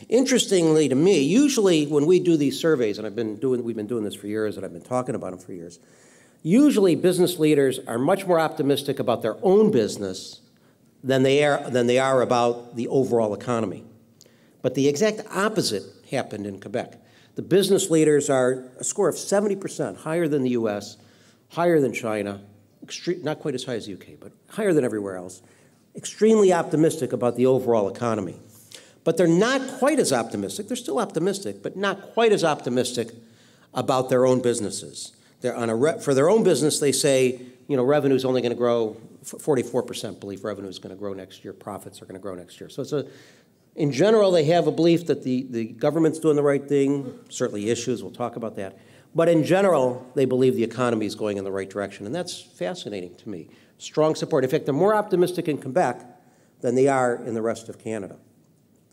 Interestingly to me, usually when we do these surveys, and we've been doing this for years, and I've been talking about them for years, usually business leaders are much more optimistic about their own business than they are about the overall economy. But the exact opposite happened in Quebec. The business leaders are a score of 70% higher than the US, higher than China, not quite as high as the UK, but higher than everywhere else, extremely optimistic about the overall economy. But they're not quite as optimistic. They're still optimistic, but not quite as optimistic about their own businesses. For their own business, they say, revenue is only going to grow, 44% believe revenue is going to grow next year, profits are going to grow next year. So in general, they have a belief that the government's doing the right thing, certainly issues, we'll talk about that. But in general, they believe the economy is going in the right direction, and that's fascinating to me. Strong support. In fact, they're more optimistic in Quebec than they are in the rest of Canada.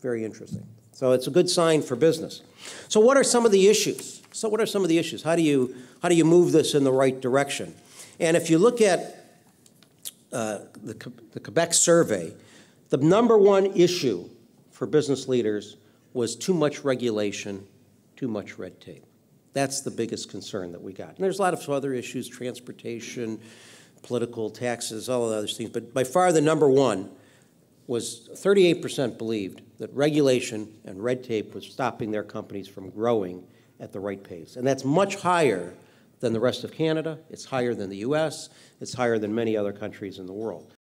Very interesting. So it's a good sign for business. So what are some of the issues? How do you move this in the right direction? And if you look at the Quebec survey, the number one issue for business leaders was too much regulation, too much red tape. That's the biggest concern that we got. And there's a lot of other issues, transportation, political, taxes, all of the other things. But by far the number one was 38% believed that regulation and red tape was stopping their companies from growing at the right pace. And that's much higher than the rest of Canada. It's higher than the US. It's higher than many other countries in the world.